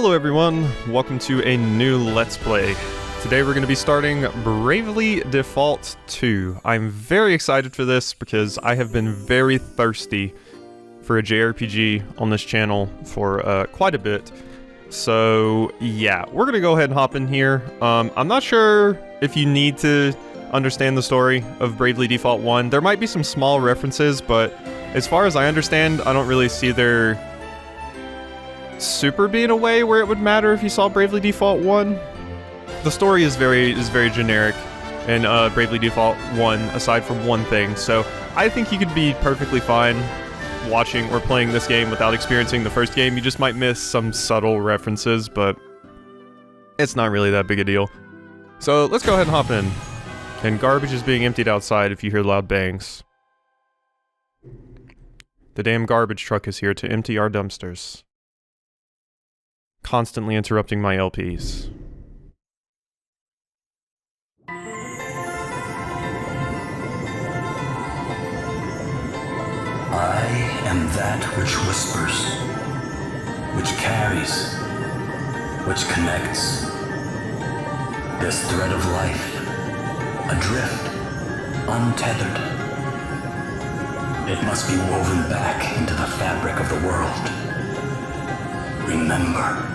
Hello everyone, welcome to a new Let's Play. Today we're going to be starting Bravely Default 2. I'm very excited for this because I have been very thirsty for a JRPG on this channel for quite a bit. So yeah, we're going to go ahead and hop in here. I'm not sure if you need to understand the story of Bravely Default 1. There might be some small references, but as far as I understand, I don't really see there super being a way where it would matter if you saw Bravely Default 1. The story is very generic in Bravely Default 1, aside from one thing, so I think you could be perfectly fine watching or playing this game without experiencing the first game. You just might miss some subtle references, but it's not really that big a deal. So let's go ahead and hop in. And garbage is being emptied outside if you hear loud bangs. The damn garbage truck is here to empty our dumpsters. Constantly interrupting my LPs. I am that which whispers, which carries, which connects. This thread of life, adrift, untethered. It must be woven back into the fabric of the world. Remember.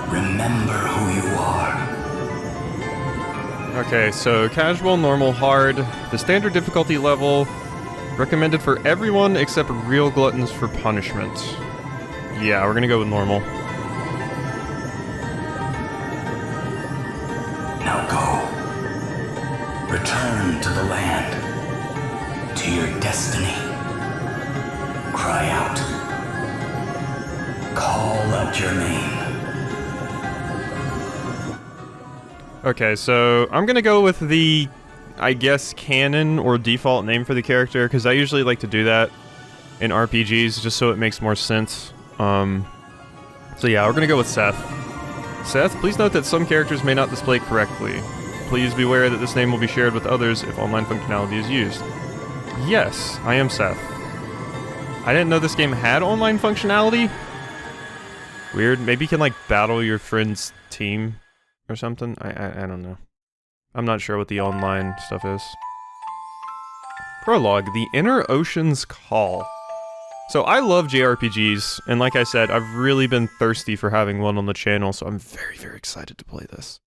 Remember who you are. Okay, so casual, normal, hard, the standard difficulty level, recommended for everyone except real gluttons for punishment. Yeah, we're gonna go with normal. Now go. Return to the land, to your destiny. Cry out. Call out your name. Okay, so I'm gonna go with the, I guess, canon or default name for the character, because I usually like to do that in RPGs, just so it makes more sense. So yeah, we're gonna go with Seth. Seth, please note that some characters may not display correctly. Please be aware that this name will be shared with others if online functionality is used. Yes, I am Seth. I didn't know this game had online functionality. Weird. Maybe you can, like, battle your friend's team or something? I don't know. I'm not sure what the online stuff is. Prologue, The Inner Ocean's Call. So I love JRPGs, and like I said, I've really been thirsty for having one on the channel, so I'm very excited to play this.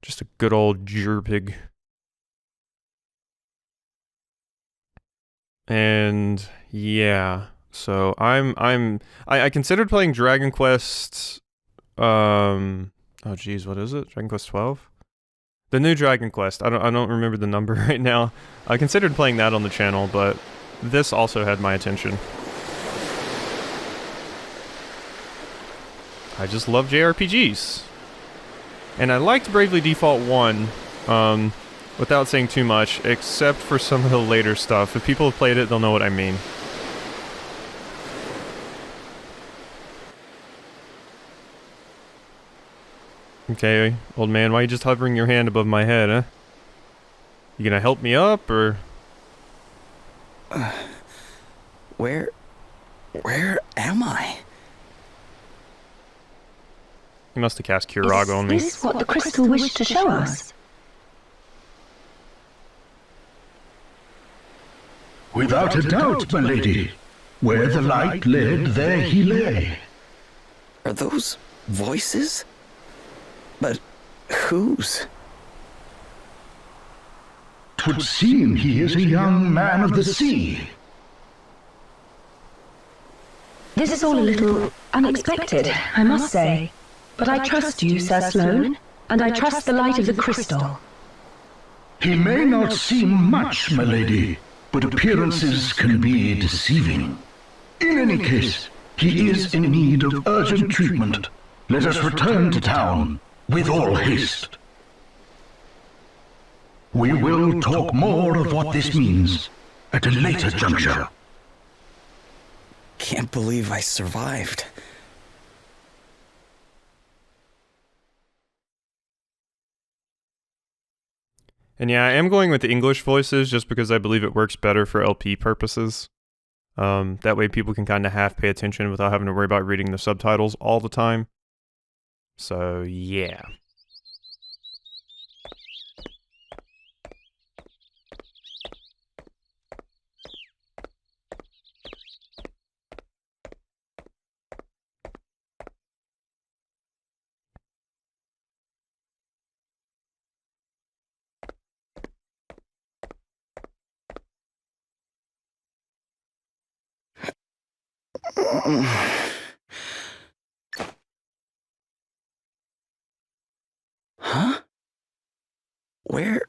Just a good old JRPG. And yeah, so I considered playing Dragon Quest, oh geez, what is it? Dragon Quest 12? The new Dragon Quest. I don't remember the number right now. I considered playing that on the channel, but this also had my attention. I just love JRPGs. And I liked Bravely Default 1, without saying too much, except for some of the later stuff. If people have played it, they'll know what I mean. Okay, old man, why are you just hovering your hand above my head, huh? You gonna help me up, or...? Where am I? You must have cast Curaga on me. Is this what the crystal wished to show us? Without a doubt, my lady. Where the light led, there he lay. Are those voices? But whose? 'Twould seem he is a young man of the sea. This is all a little unexpected, I must say. But I trust you, Sir Sloane, and I trust the light of the crystal. He may not seem much, my lady, but appearances can be deceiving. In any case, he is in need of urgent treatment. Let us return to town with all haste. We will talk more of what this means at a later juncture. Can't believe I survived. And yeah, I am going with the English voices just because I believe it works better for LP purposes. That way people can kind of half pay attention without having to worry about reading the subtitles all the time. So, yeah. Huh? Where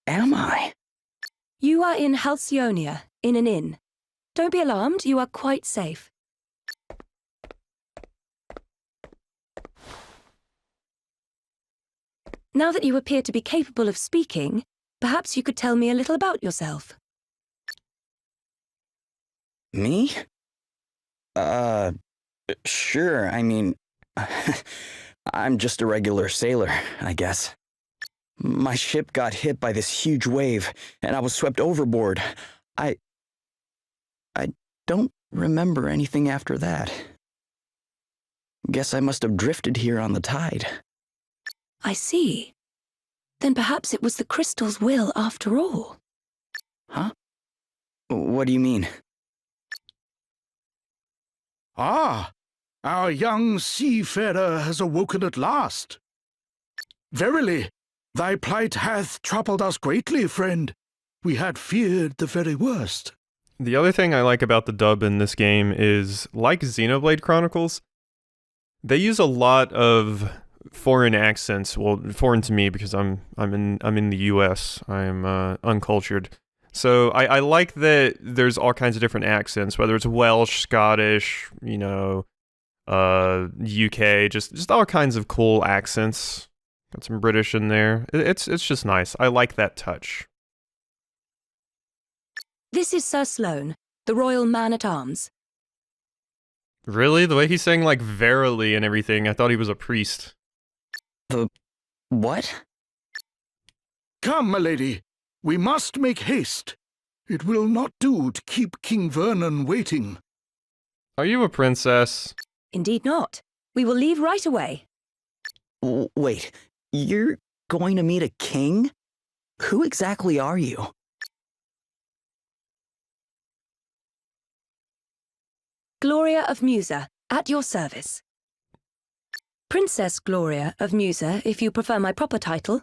am I? You are in Halcyonia, in an inn. Don't be alarmed, you are quite safe. Now that you appear to be capable of speaking, perhaps you could tell me a little about yourself. Me? Sure, I mean, I'm just a regular sailor, I guess. My ship got hit by this huge wave, and I was swept overboard. I don't remember anything after that. Guess I must have drifted here on the tide. I see. Then perhaps it was the crystal's will after all. Huh? What do you mean? Ah, our young seafarer has awoken at last. Verily, thy plight hath troubled us greatly, friend. We had feared the very worst. The other thing I like about the dub in this game is, like Xenoblade Chronicles, they use a lot of foreign accents. Well, foreign to me because I'm in the US. I'm uncultured. So I like that there's all kinds of different accents, whether it's Welsh, Scottish, UK, just all kinds of cool accents. Got some British in there. It's just nice. I like that touch. This is Sir Sloane, the Royal Man-at-Arms. Really? The way he's saying, like, verily and everything, I thought he was a priest. The what? Come, my lady, we must make haste. It will not do to keep King Vernon waiting. Are you a princess? Indeed not. We will leave right away. Wait, you're going to meet a king? Who exactly are you? Gloria of Musa, at your service. Princess Gloria of Musa, if you prefer my proper title.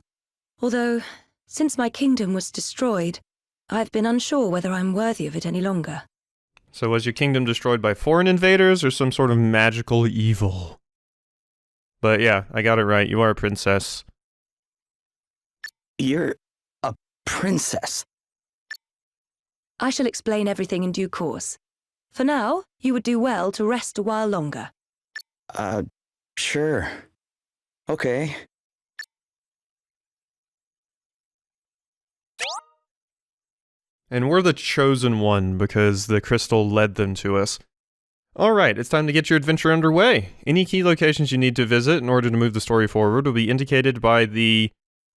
Although, since my kingdom was destroyed, I've been unsure whether I'm worthy of it any longer. So was your kingdom destroyed by foreign invaders or some sort of magical evil? But yeah, I got it right. You are a princess. You're a princess. I shall explain everything in due course. For now, you would do well to rest a while longer. Sure. Okay. And we're the chosen one because the crystal led them to us. Alright, it's time to get your adventure underway. Any key locations you need to visit in order to move the story forward will be indicated by the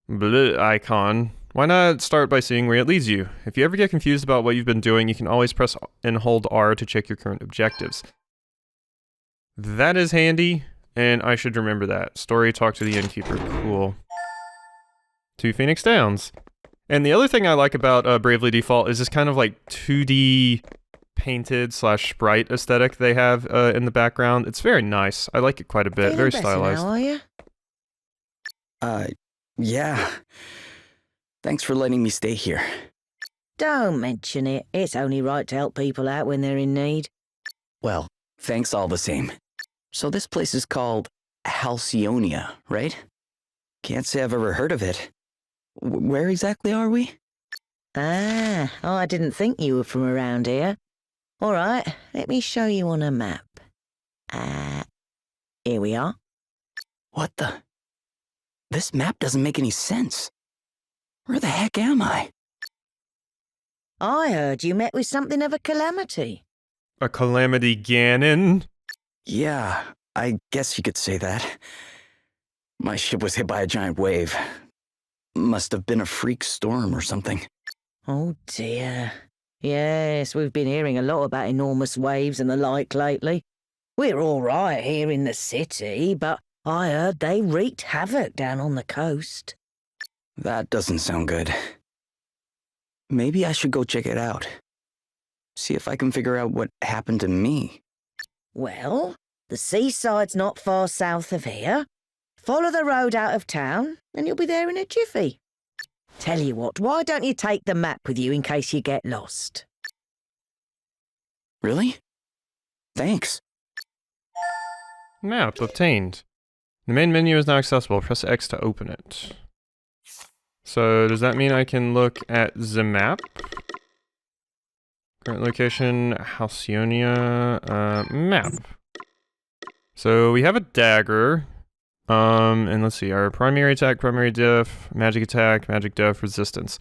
bleh icon. Why not start by seeing where it leads you? If you ever get confused about what you've been doing, you can always press and hold R to check your current objectives. That is handy, and I should remember that. Story, talk to the innkeeper. Cool. To Phoenix Downs. And the other thing I like about Bravely Default is this kind of like 2D painted / sprite aesthetic they have in the background. It's very nice. I like it quite a bit. Feeling Very better stylized. now, are you? Yeah. Thanks for letting me stay here. Don't mention it. It's only right to help people out when they're in need. Well, thanks all the same. So this place is called Halcyonia, right? Can't say I've ever heard of it. Where exactly are we? Ah, I didn't think you were from around here. All right, let me show you on a map. Here we are. What the? This map doesn't make any sense. Where the heck am I? I heard you met with something of a calamity. A calamity Ganon? Yeah, I guess you could say that. My ship was hit by a giant wave. Must have been a freak storm or something. Oh dear. Yes, we've been hearing a lot about enormous waves and the like lately. We're all right here in the city, but I heard they wreaked havoc down on the coast. That doesn't sound good. Maybe I should go check it out. See if I can figure out what happened to me. Well, the seaside's not far south of here. Follow the road out of town, and you'll be there in a jiffy. Tell you what, why don't you take the map with you in case you get lost? Really? Thanks. Map obtained. The main menu is now accessible. Press X to open it. So does that mean I can look at the map? Current location, Halcyonia, map. So we have a dagger. And let's see, our primary attack, primary def, magic attack, magic def, resistance.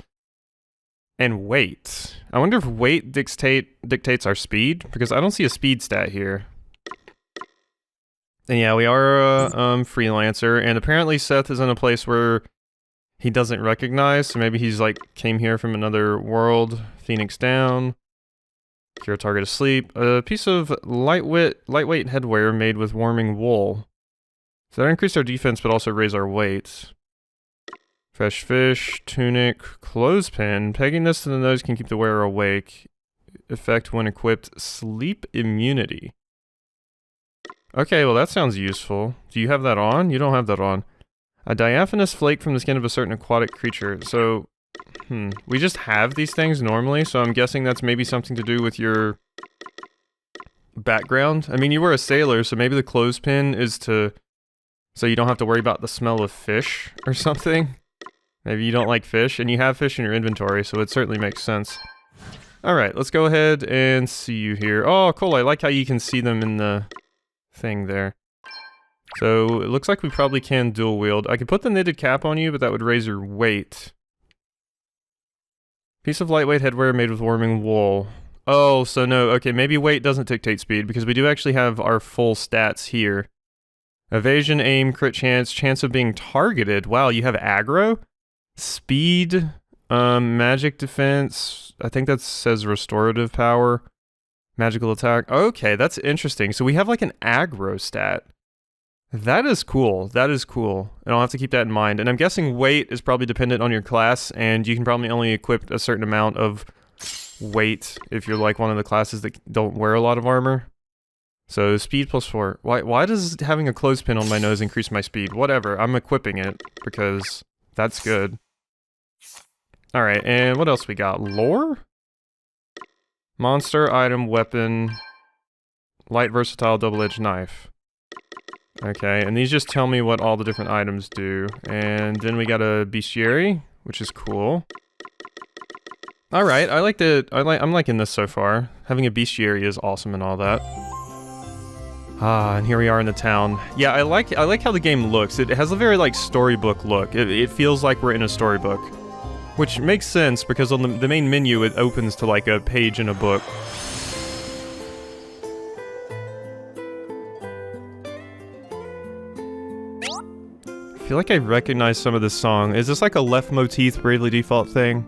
And weight. I wonder if weight dictates our speed, because I don't see a speed stat here. And yeah, we are a freelancer, and apparently Seth is in a place where he doesn't recognize, so maybe he's like, came here from another world. Phoenix down. Cure target asleep. A piece of lightweight headwear made with warming wool. So that increased our defense, but also raise our weight. Fresh fish, tunic, clothespin. Pegging this to the nose can keep the wearer awake. Effect when equipped, sleep immunity. Okay, well that sounds useful. Do you have that on? You don't have that on. A diaphanous flake from the skin of a certain aquatic creature. So, we just have these things normally, so I'm guessing that's maybe something to do with your background. I mean, you were a sailor, so maybe the clothespin is to... so you don't have to worry about the smell of fish or something. Maybe you don't like fish, and you have fish in your inventory, so it certainly makes sense. Alright, let's go ahead and see you here. Oh, cool, I like how you can see them in the thing there. So, it looks like we probably can dual wield. I could put the knitted cap on you, but that would raise your weight. Piece of lightweight headwear made with warming wool. Oh, so no, okay, maybe weight doesn't dictate speed, because we do actually have our full stats here. Evasion, aim, crit chance of being targeted. Wow, you have aggro? Speed, magic defense. I think that says restorative power. Magical attack. Okay, that's interesting. So we have like an aggro stat. That is cool. That is cool. And I'll have to keep that in mind. And I'm guessing weight is probably dependent on your class, and you can probably only equip a certain amount of weight if you're like one of the classes that don't wear a lot of armor. So speed +4. Why does having a clothespin on my nose increase my speed? Whatever, I'm equipping it because that's good. Alright, and what else we got? Lore? Monster, item, weapon, light versatile double-edged knife. Okay, and these just tell me what all the different items do. And then we got a bestiary, which is cool. Alright, I'm liking this so far. Having a bestiary is awesome and all that. Ah, and here we are in the town. Yeah, I like how the game looks. It has a very, like, storybook look. It feels like we're in a storybook. Which makes sense, because on the main menu, it opens to, like, a page in a book. I feel like I recognize some of this song. Is this like a left motif Bravely Default thing?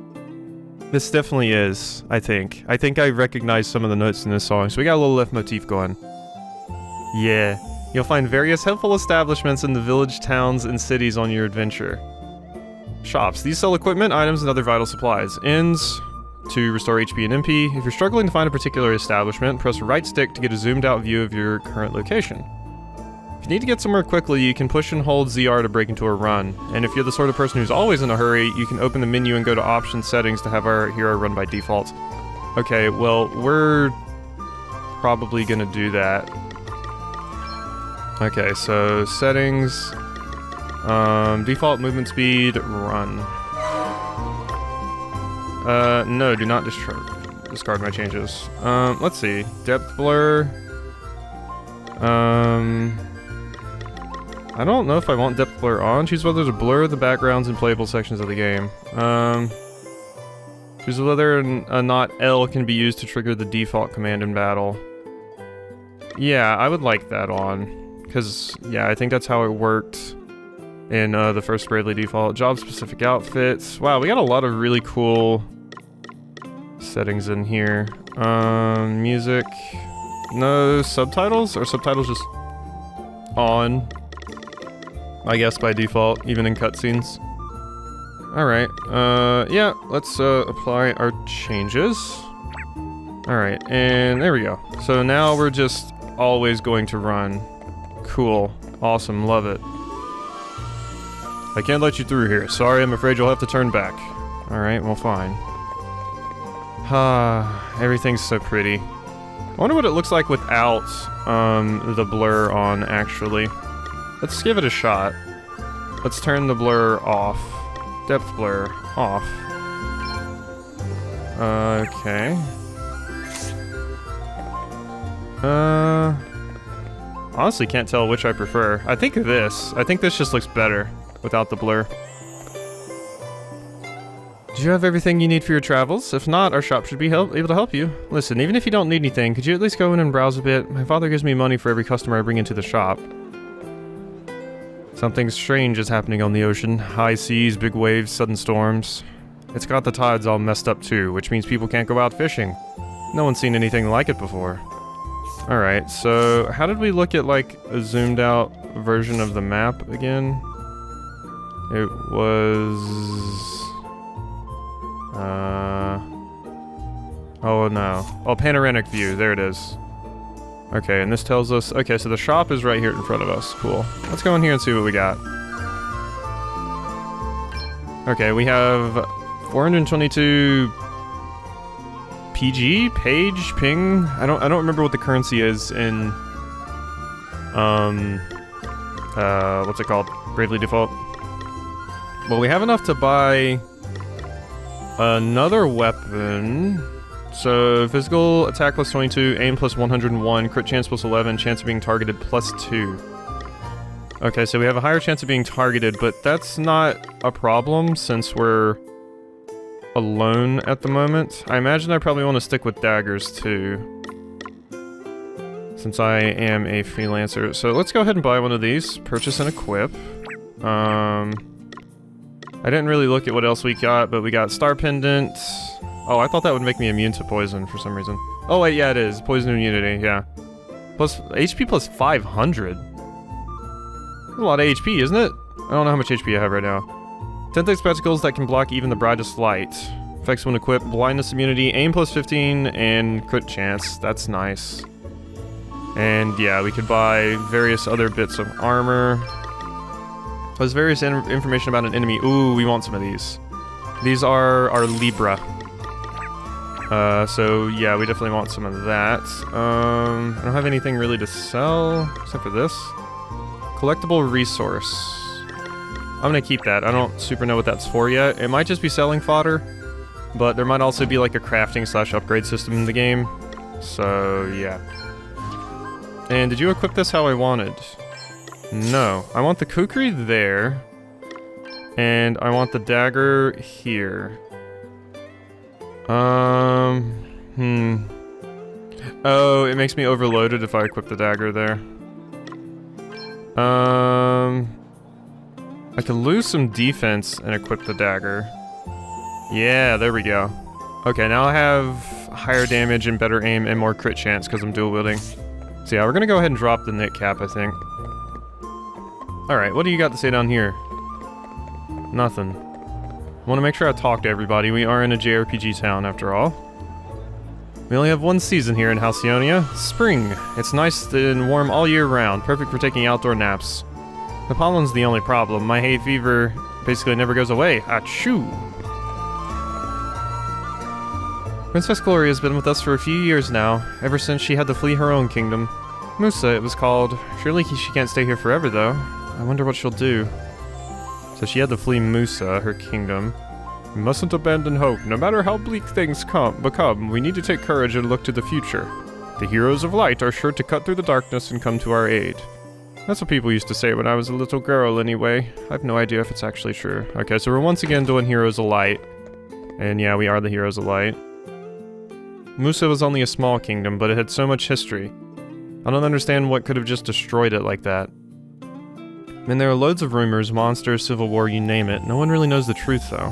This definitely is, I think. I think I recognize some of the notes in this song, so we got a little left motif going. Yeah. You'll find various helpful establishments in the village, towns, and cities on your adventure. Shops. These sell equipment, items, and other vital supplies. Inns to restore HP and MP. If you're struggling to find a particular establishment, press right stick to get a zoomed out view of your current location. If you need to get somewhere quickly, you can push and hold ZR to break into a run. And if you're the sort of person who's always in a hurry, you can open the menu and go to option settings to have our hero run by default. Okay, well, we're probably gonna do that. Okay, so settings, default movement speed, run. No, do not discard my changes. Let's see, depth blur. I don't know if I want depth blur on. Choose whether to blur the backgrounds and playable sections of the game. Choose whether a not L can be used to trigger the default command in battle. Yeah, I would like that on. Because, yeah, I think that's how it worked in the first Bravely Default. Job-specific outfits. Wow, we got a lot of really cool settings in here. Music. No subtitles? Or subtitles just on? I guess by default, even in cutscenes. Alright, yeah, let's apply our changes. Alright, and there we go. So now we're just always going to run. Cool. Awesome, love it. I can't let you through here. Sorry, I'm afraid you'll have to turn back. Alright, well fine. Everything's so pretty. I wonder what it looks like without, the blur on, actually. Let's give it a shot. Let's turn the blur off. Depth blur off. Okay. Honestly can't tell which I prefer. I think this just looks better without the blur. Do you have everything you need for your travels? If not, our shop should be able to help you. Listen, even if you don't need anything, could you at least go in and browse a bit? My father gives me money for every customer I bring into the shop. Something strange is happening on the ocean. High seas, big waves, sudden storms. It's got the tides all messed up too, which means people can't go out fishing. No one's seen anything like it before. Alright, so how did we look at like a zoomed out version of the map again? It was... oh no. Oh, panoramic view, there it is. Okay, and this tells us... Okay, so the shop is right here in front of us. Cool. Let's go in here and see what we got. Okay, we have 422 PG? Page? Ping? I don't remember what the currency is in... what's it called? Bravely Default. Well, we have enough to buy... another weapon... So, physical attack plus 22, aim plus 101, crit chance plus 11, chance of being targeted plus 2. Okay, so we have a higher chance of being targeted, but that's not a problem since we're alone at the moment. I imagine I probably want to stick with daggers too, since I am a freelancer. So let's go ahead and buy one of these, purchase and equip. I didn't really look at what else we got, but we got Star Pendant. Oh, I thought that would make me immune to poison for some reason. Oh wait, yeah it is. Poison immunity, yeah. Plus, HP plus 500. That's a lot of HP, isn't it? I don't know how much HP I have right now. 10 spectacles that can block even the brightest light. Effects when equipped, blindness immunity, aim plus 15, and crit chance. That's nice. And yeah, we could buy various other bits of armor. Plus various information about an enemy. Ooh, we want some of these. These are our Libra. So yeah, we definitely want some of that. I don't have anything really to sell, except for this. Collectible resource. I'm gonna keep that. I don't super know what that's for yet. It might just be selling fodder, but there might also be like a crafting / upgrade system in the game. So yeah. And did you equip this how I wanted? No. I want the kukri there. And I want the dagger here. Oh, it makes me overloaded if I equip the dagger there. I can lose some defense and equip the dagger. Yeah, there we go. Okay, now I have higher damage and better aim and more crit chance because I'm dual wielding. So yeah, we're gonna go ahead and drop the knit cap, I think. Alright, what do you got to say down here? Nothing. I want to make sure I talk to everybody. We are in a JRPG town, after all. We only have one season here in Halcyonia. Spring. It's nice and warm all year round, perfect for taking outdoor naps. The pollen's the only problem. My hay fever basically never goes away. Achoo! Princess Gloria has been with us for a few years now, ever since she had to flee her own kingdom. Musa, it was called. Surely she can't stay here forever, though. I wonder what she'll do. So she had to flee Musa, her kingdom. We mustn't abandon hope. No matter how bleak things become, we need to take courage and look to the future. The heroes of light are sure to cut through the darkness and come to our aid. That's what people used to say when I was a little girl, anyway. I have no idea if it's actually true. Okay, so we're once again doing Heroes of Light. And yeah, we are the Heroes of Light. Musa was only a small kingdom, but it had so much history. I don't understand what could have just destroyed it like that. And there are loads of rumors, monsters, civil war, you name it. No one really knows the truth, though.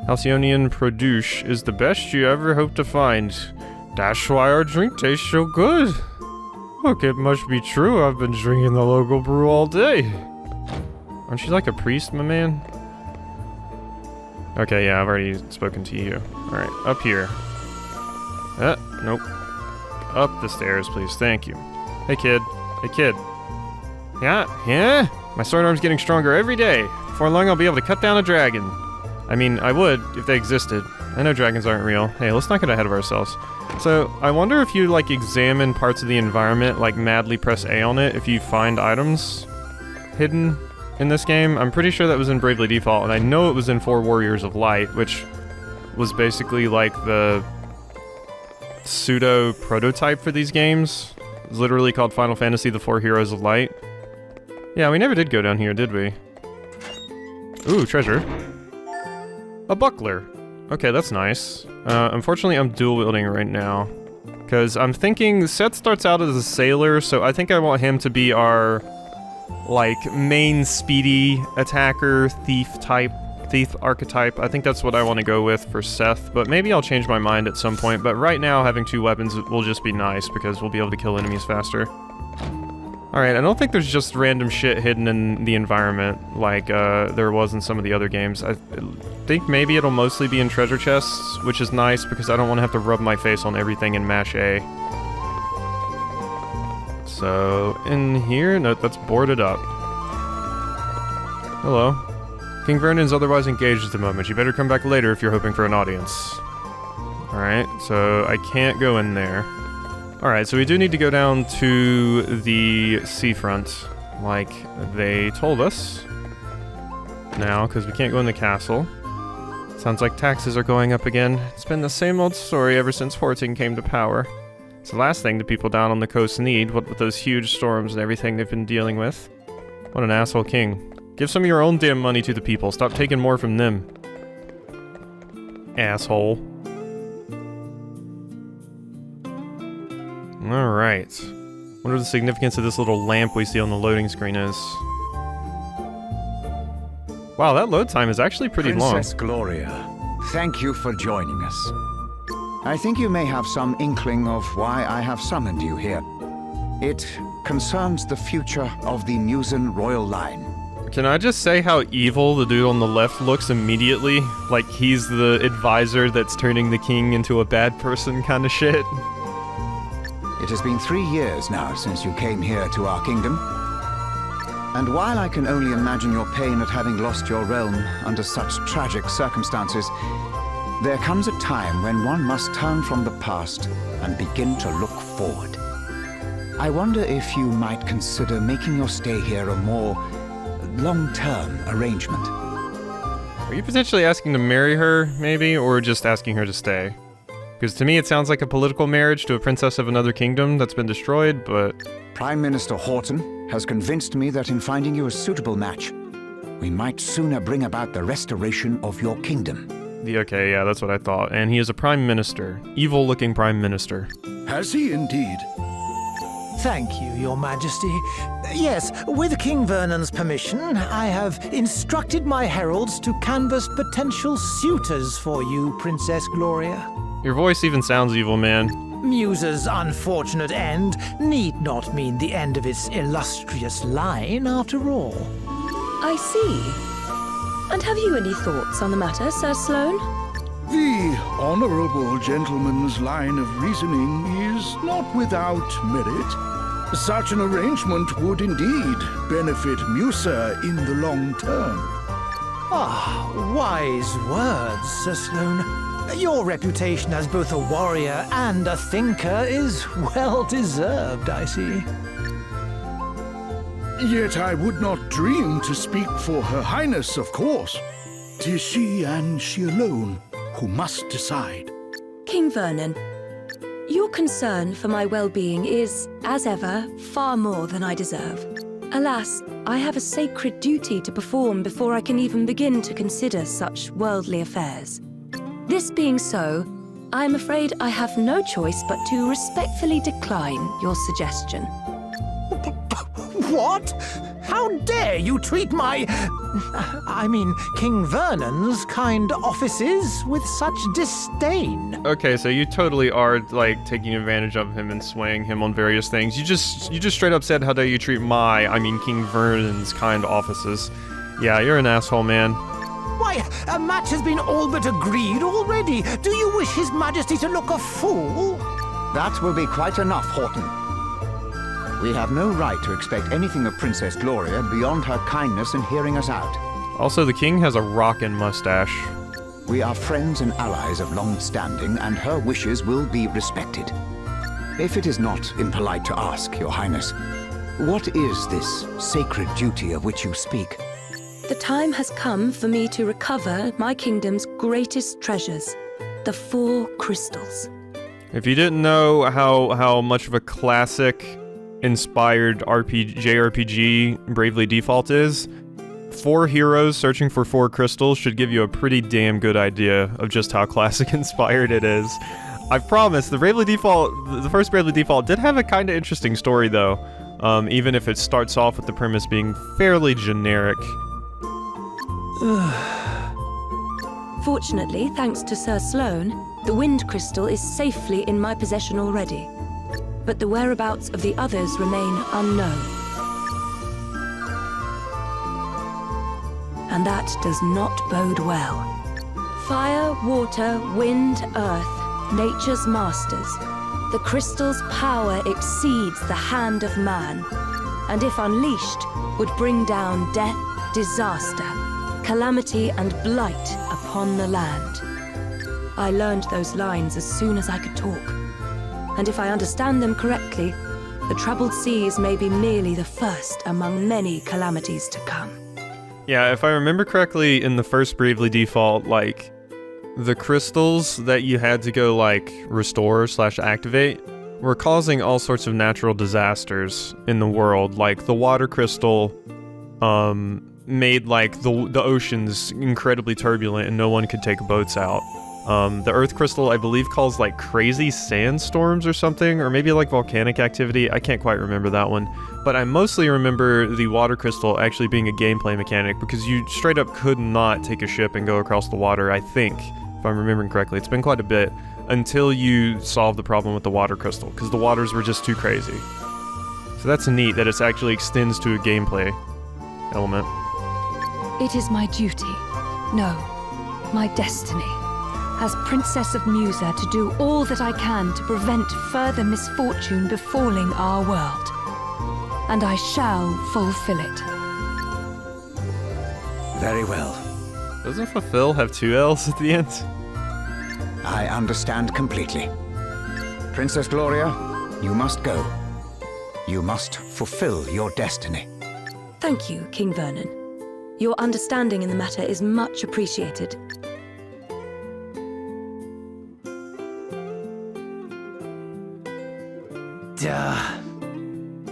Halcyonian produce is the best you ever hope to find. That's why our drink tastes so good. Look, it must be true. I've been drinking the local brew all day. Aren't you like a priest, my man? Okay, yeah, I've already spoken to you. Alright, up here. Nope. Up the stairs, please. Thank you. Hey, kid. Hey, kid. Yeah? My sword arm's getting stronger every day. Before long, I'll be able to cut down a dragon. I mean, I would, if they existed. I know dragons aren't real. Hey, let's not get ahead of ourselves. So, I wonder if you, like, examine parts of the environment, like, madly press A on it, if you find items hidden in this game. I'm pretty sure that was in Bravely Default, and I know it was in 4 Warriors of Light, which was basically, like, the pseudo-prototype for these games. It's literally called Final Fantasy The 4 Heroes of Light. Yeah, we never did go down here, did we? Ooh, treasure. A buckler. Okay, that's nice. Unfortunately, I'm dual-wielding right now. Because I'm thinking Seth starts out as a sailor, so I think I want him to be our, like, main speedy attacker, thief archetype. I think that's what I want to go with for Seth, but maybe I'll change my mind at some point. But right now, having 2 weapons will just be nice, because we'll be able to kill enemies faster. Alright, I don't think there's just random shit hidden in the environment like there was in some of the other games. I think maybe it'll mostly be in treasure chests, which is nice because I don't want to have to rub my face on everything and mash A. So, in here? No, that's boarded up. Hello. King Vernon's otherwise engaged at the moment. You better come back later if you're hoping for an audience. Alright, so I can't go in there. Alright, so we do need to go down to the seafront, like they told us. Now, because we can't go in the castle. Sounds like taxes are going up again. It's been the same old story ever since Horton came to power. It's the last thing the people down on the coast need, what with those huge storms and everything they've been dealing with. What an asshole king. Give some of your own damn money to the people. Stop taking more from them. Asshole. Alright. Wonder the significance of this little lamp we see on the loading screen is. Wow, that load time is actually pretty long. Princess Gloria, thank you for joining us. I think you may have some inkling of why I have summoned you here. It concerns the future of the Musen royal line. Can I just say how evil the dude on the left looks immediately? Like he's the advisor that's turning the king into a bad person kind of shit. It has been 3 years now since you came here to our kingdom. And while I can only imagine your pain at having lost your realm under such tragic circumstances, there comes a time when one must turn from the past and begin to look forward. I wonder if you might consider making your stay here a more long-term arrangement. Are you potentially asking to marry her, maybe, or just asking her to stay? Because to me it sounds like a political marriage to a princess of another kingdom that's been destroyed, but... Prime Minister Horton has convinced me that in finding you a suitable match, we might sooner bring about the restoration of your kingdom. Okay, yeah, that's what I thought. And he is a prime minister. Evil-looking prime minister. Has he indeed? Thank you, Your Majesty. Yes, with King Vernon's permission, I have instructed my heralds to canvass potential suitors for you, Princess Gloria. Your voice even sounds evil, man. Musa's unfortunate end need not mean the end of its illustrious line, after all. I see. And have you any thoughts on the matter, Sir Sloane? The honorable gentleman's line of reasoning is not without merit. Such an arrangement would indeed benefit Musa in the long term. Ah, wise words, Sir Sloane. Your reputation as both a warrior and a thinker is well deserved, I see. Yet I would not dream to speak for Her Highness, of course. 'Tis she and she alone who must decide. King Vernon, your concern for my well-being is, as ever, far more than I deserve. Alas, I have a sacred duty to perform before I can even begin to consider such worldly affairs. This being so, I am afraid I have no choice but to respectfully decline your suggestion. What? How dare you treat King Vernon's kind offices with such disdain? Okay, so you totally are, like, taking advantage of him and swaying him on various things. You just straight up said, how dare you treat King Vernon's kind offices. Yeah, you're an asshole, man. Why, a match has been all but agreed already. Do you wish His Majesty to look a fool? That will be quite enough, Horton. We have no right to expect anything of Princess Gloria beyond her kindness in hearing us out. Also, the king has a rockin' mustache. We are friends and allies of long standing, and her wishes will be respected. If it is not impolite to ask, Your Highness, what is this sacred duty of which you speak? The time has come for me to recover my kingdom's greatest treasures, the 4 crystals. If you didn't know how much of a classic-inspired JRPG Bravely Default is, 4 heroes searching for 4 crystals should give you a pretty damn good idea of just how classic-inspired it is. I promise, the first Bravely Default did have a kinda interesting story though, even if it starts off with the premise being fairly generic. Fortunately, thanks to Sir Sloane, the wind crystal is safely in my possession already. But the whereabouts of the others remain unknown. And that does not bode well. Fire, water, wind, earth, nature's masters. The crystal's power exceeds the hand of man, and if unleashed, would bring down death, disaster, calamity and blight upon the land. I learned those lines as soon as I could talk. And if I understand them correctly, the troubled seas may be merely the first among many calamities to come. Yeah, if I remember correctly, in the first Bravely Default, like, the crystals that you had to go, like, restore/activate were causing all sorts of natural disasters in the world. Like, the water crystal, made, like, the oceans incredibly turbulent and no one could take boats out. The earth crystal, I believe, caused, like, crazy sandstorms or something, or maybe, like, volcanic activity. I can't quite remember that one. But I mostly remember the water crystal actually being a gameplay mechanic, because you straight up could not take a ship and go across the water, I think, if I'm remembering correctly. It's been quite a bit, until you solve the problem with the water crystal, because the waters were just too crazy. So that's neat that it actually extends to a gameplay element. It is my duty, no, my destiny, as Princess of Musa, to do all that I can to prevent further misfortune befalling our world. And I shall fulfill it. Very well. Doesn't fulfill have 2 L's at the end? I understand completely. Princess Gloria, you must go. You must fulfill your destiny. Thank you, King Vernon. Your understanding in the matter is much appreciated. Duh.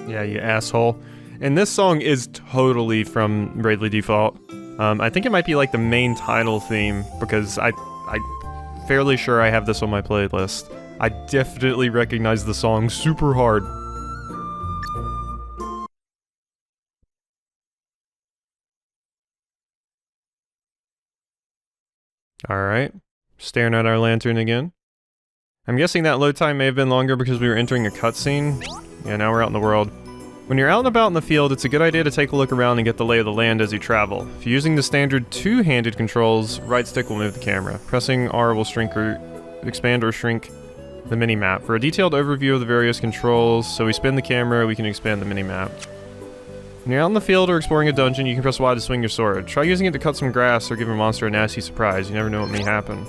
Yeah, you asshole. And this song is totally from Bravely Default. I think it might be like the main title theme, because I'm fairly sure I have this on my playlist. I definitely recognize the song super hard. Alright, staring at our lantern again. I'm guessing that load time may have been longer because we were entering a cutscene. Yeah, now we're out in the world. When you're out and about in the field, it's a good idea to take a look around and get the lay of the land as you travel. If you're using the standard 2-handed controls, right stick will move the camera. Pressing R will expand or shrink the mini-map. For a detailed overview of the various controls, so we spin the camera, we can expand the mini-map. When you're out in the field or exploring a dungeon, you can press Y to swing your sword. Try using it to cut some grass or give a monster a nasty surprise. You never know what may happen.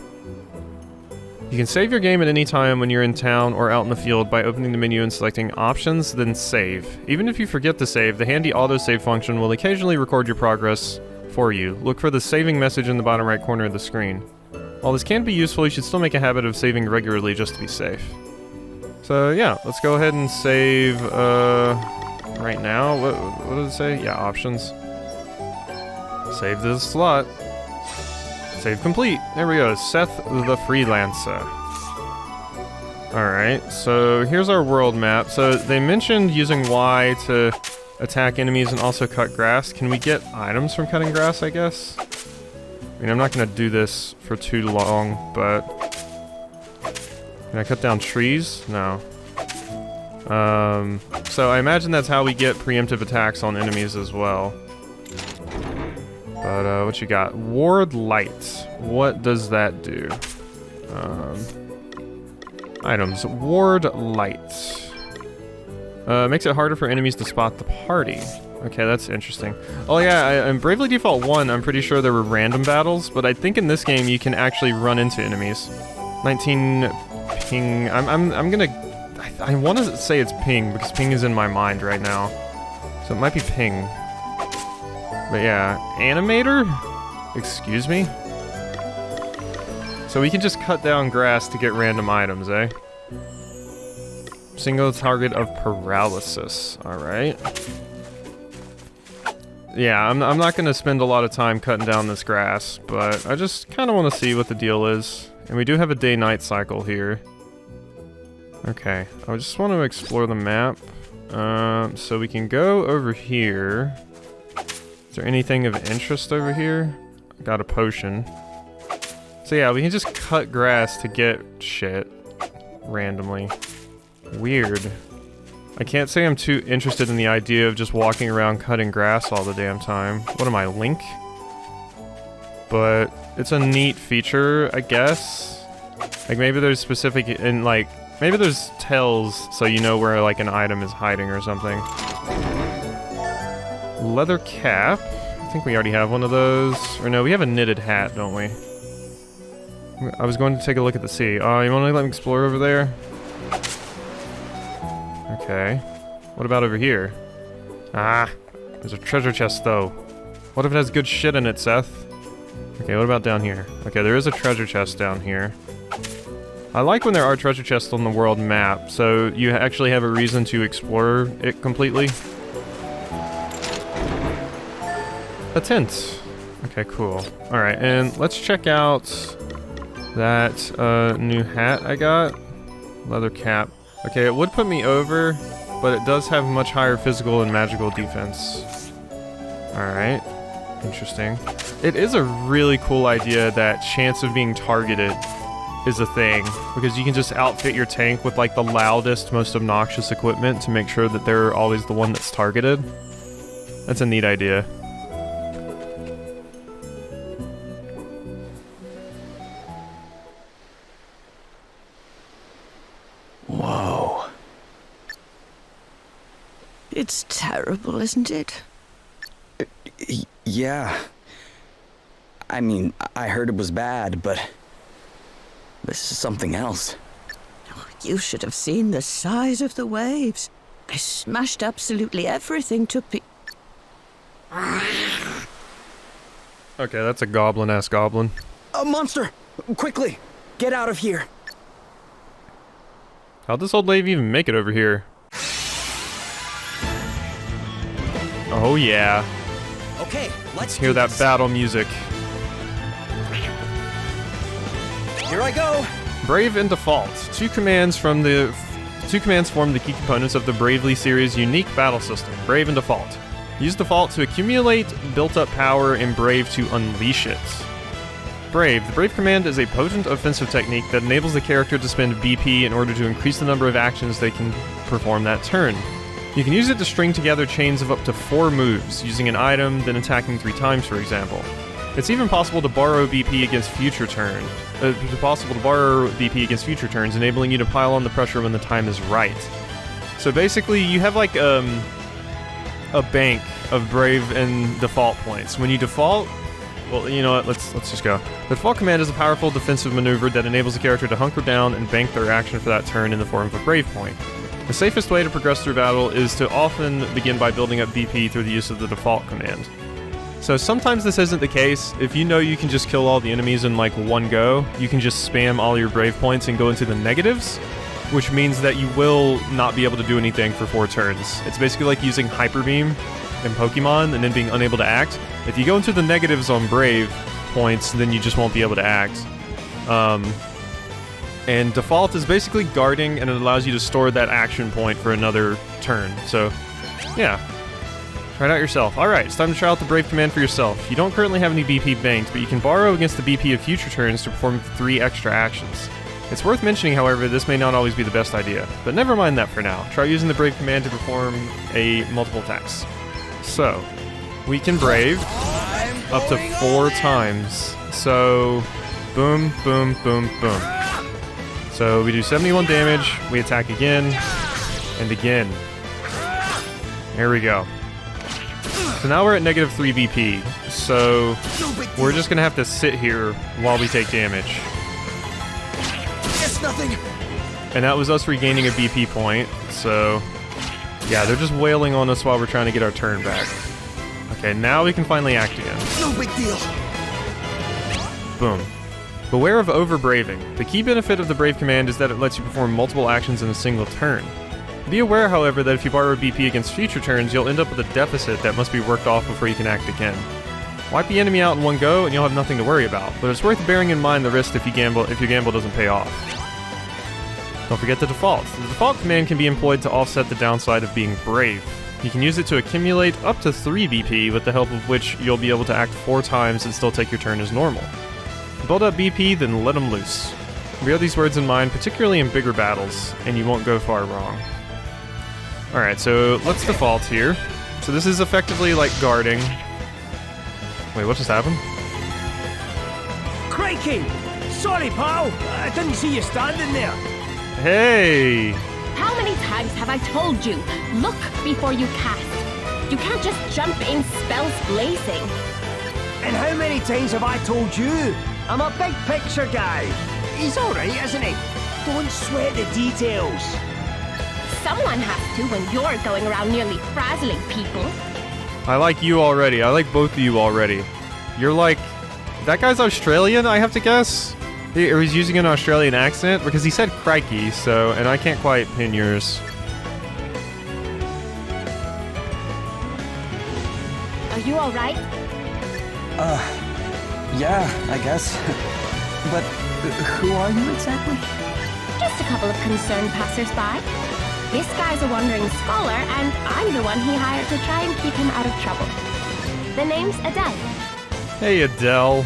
You can save your game at any time when you're in town or out in the field by opening the menu and selecting Options, then Save. Even if you forget to save, the handy autosave function will occasionally record your progress for you. Look for the saving message in the bottom right corner of the screen. While this can be useful, you should still make a habit of saving regularly just to be safe. So yeah, let's go ahead and save, right now. What does it say? Yeah, Options. Save this slot. Save complete. There we go. Seth the Freelancer. Alright, so here's our world map. So they mentioned using Y to attack enemies and also cut grass. Can we get items from cutting grass, I guess? I mean, I'm not gonna do this for too long, but... Can I cut down trees? No. So I imagine that's how we get preemptive attacks on enemies as well. But, what you got? Ward Light. What does that do? Items. Ward Light. Makes it harder for enemies to spot the party. Okay, that's interesting. Oh yeah, in Bravely Default 1, I'm pretty sure there were random battles, but I think in this game you can actually run into enemies. 19 ping. I'm gonna... I want to say it's ping, because ping is in my mind right now. So it might be ping. But yeah, animator? Excuse me? So we can just cut down grass to get random items, eh? Single target of paralysis. Alright. Yeah, I'm not going to spend a lot of time cutting down this grass, but I just kind of want to see what the deal is. And we do have a day-night cycle here. Okay, I just want to explore the map. So we can go over here. Is there anything of interest over here? Got a potion. So yeah, we can just cut grass to get shit randomly. Weird. I can't say I'm too interested in the idea of just walking around cutting grass all the damn time. What am I, Link? But it's a neat feature, I guess. Like maybe there's specific, and like, maybe there's tells so you know where like an item is hiding or something. Leather cap. I think we already have one of those. Or no, we have a knitted hat, don't we? I was going to take a look at the sea. Oh, you want to let me explore over there? Okay. What about over here? Ah, there's a treasure chest though. What if it has good shit in it, Seth? Okay, what about down here? Okay, there is a treasure chest down here. I like when there are treasure chests on the world map, so you actually have a reason to explore it completely. A tent. Okay, cool. Alright, and let's check out that new hat I got. Leather cap. Okay, it would put me over, but it does have much higher physical and magical defense. Alright. Interesting. It is a really cool idea that chance of being targeted is a thing, because you can just outfit your tank with like the loudest, most obnoxious equipment to make sure that they're always the one that's targeted. That's a neat idea. Whoa. It's terrible, isn't it? Yeah. I mean, I heard it was bad, but this is something else. You should have seen the size of the waves. I smashed absolutely everything to Okay, that's a goblin-ass goblin. A monster! Quickly! Get out of here! How'd this old lady even make it over here? Oh yeah. Okay, let's hear that battle music. Here I go. Brave and Default. Two commands form the key components of the Bravely series' unique battle system, Brave and Default. Use Default to accumulate built-up power and Brave to unleash it. Brave. The Brave command is a potent offensive technique that enables the character to spend BP in order to increase the number of actions they can perform that turn. You can use it to string together chains of up to 4 moves, using an item, then attacking 3 times, for example. It's even possible to borrow BP against future turns, enabling you to pile on the pressure when the time is right. So basically, you have like a bank of Brave and Default points. When you default, well, you know what, let's just go. The Default command is a powerful defensive maneuver that enables the character to hunker down and bank their action for that turn in the form of a Brave point. The safest way to progress through battle is to often begin by building up BP through the use of the Default command. So sometimes this isn't the case. If you know you can just kill all the enemies in like one go, you can just spam all your Brave points and go into the negatives, which means that you will not be able to do anything for 4 turns. It's basically like using Hyper Beam in Pokemon and then being unable to act. If you go into the negatives on Brave points, then you just won't be able to act. And Default is basically guarding, and it allows you to store that action point for another turn. So, yeah. Try it out yourself. Alright, it's time to try out the Brave command for yourself. You don't currently have any BP banked, but you can borrow against the BP of future turns to perform 3 extra actions. It's worth mentioning, however, this may not always be the best idea, but never mind that for now. Try using the Brave command to perform multiple attacks. So, we can Brave up to 4 times. So, boom, boom, boom, boom. So we do 71 damage, we attack again, and again. There we go. So now we're at negative 3 BP, so we're just gonna have to sit here while we take damage. It's nothing. And that was us regaining a BP point, so yeah, they're just wailing on us while we're trying to get our turn back. Okay, now we can finally act again. No big deal. Boom. Beware of overbraving. The key benefit of the Brave command is that it lets you perform multiple actions in a single turn. Be aware, however, that if you borrow BP against future turns, you'll end up with a deficit that must be worked off before you can act again. Wipe the enemy out in one go and you'll have nothing to worry about, but it's worth bearing in mind the risk if your gamble doesn't pay off. Don't forget the default. The default command can be employed to offset the downside of being brave. You can use it to accumulate up to 3 BP, with the help of which you'll be able to act 4 times and still take your turn as normal. Build up BP, then let them loose. Bear these words in mind, particularly in bigger battles, and you won't go far wrong. Alright, so let's default here. So this is effectively like guarding. Wait, what just happened? Crikey! Sorry, pal. I didn't see you standing there. Hey! How many times have I told you? Look before you cast. You can't just jump in spells blazing. And how many times have I told you? I'm a big picture guy. He's alright, isn't he? Don't sweat the details. Someone has to when you're going around nearly frazzling people. I like you already. I like both of you already. You're like... That guy's Australian, I have to guess? Or he's using an Australian accent? Because he said crikey, so... And I can't quite pin yours. Are you alright? Yeah, I guess. But who are you exactly? Just a couple of concerned passers-by. This guy's a wandering scholar, and I'm the one he hired to try and keep him out of trouble. The name's Adelle. Hey, Adelle.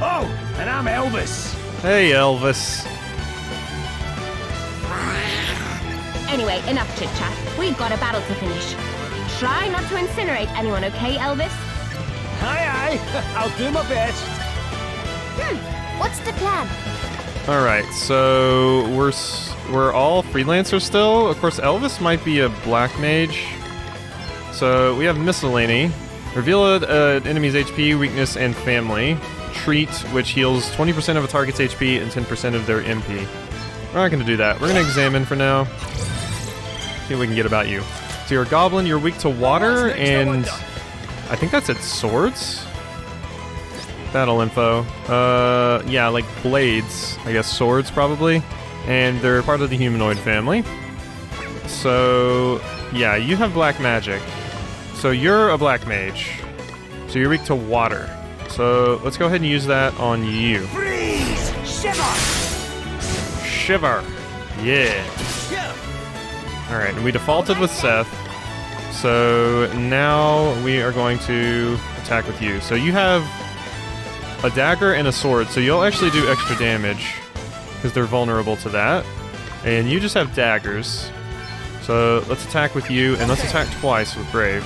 Oh, and I'm Elvis. Hey, Elvis. Anyway, enough chit-chat. We've got a battle to finish. Try not to incinerate anyone, okay, Elvis? Aye, I'll do my best. What's the plan? Alright, so we're all freelancers still. Of course, Elvis might be a black mage. So we have miscellany. Reveal an enemy's HP, weakness, and family. Treat, which heals 20% of a target's HP and 10% of their MP. We're not going to do that. We're going to examine for now. See what we can get about you. So you're a goblin, you're weak to water, and I think that's it, swords? Battle info. Yeah, like blades. I guess swords, probably. And they're part of the humanoid family. So, yeah, you have black magic. So you're a black mage. So you're weak to water. So let's go ahead and use that on you. Freeze! Shiver! Shiver! Yeah. Alright, and we defaulted with Seth. So now we are going to attack with you. So you have a dagger and a sword, so you'll actually do extra damage because they're vulnerable to that. And you just have daggers. So let's attack with you, and let's attack twice with Brave.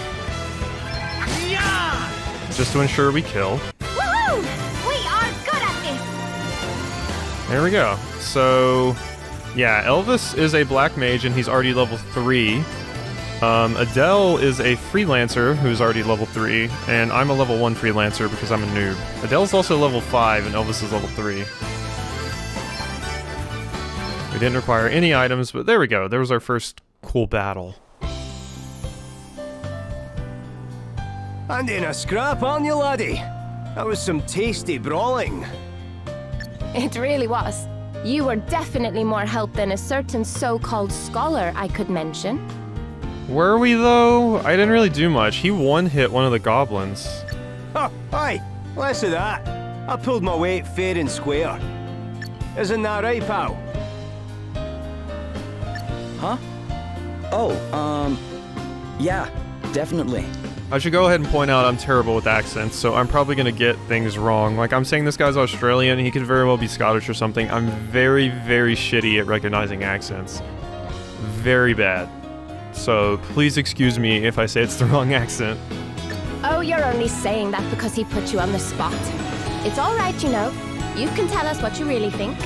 Just to ensure we kill. Woohoo! We are good at this! There we go. So, yeah, Elvis is a black mage, and he's already level 3. Adelle is a freelancer who's already level 3, and I'm a level 1 freelancer because I'm a noob. Adelle's also level 5, and Elvis is level 3. We didn't require any items, but there we go. There was our first cool battle. And in a scrap, aren't you, laddie? That was some tasty brawling. It really was. You were definitely more help than a certain so-called scholar I could mention. Were we, though? I didn't really do much. He one-hit one of the goblins. Oh, aye, less of that. I pulled my weight fair and square. Isn't that right, pal? Huh? Oh, Yeah, definitely. I should go ahead and point out I'm terrible with accents, so I'm probably going to get things wrong. Like, I'm saying this guy's Australian, he could very well be Scottish or something. I'm very, very shitty at recognizing accents. Very bad. So, please excuse me if I say it's the wrong accent. Oh, you're only saying that because he put you on the spot. It's all right, you know. You can tell us what you really think.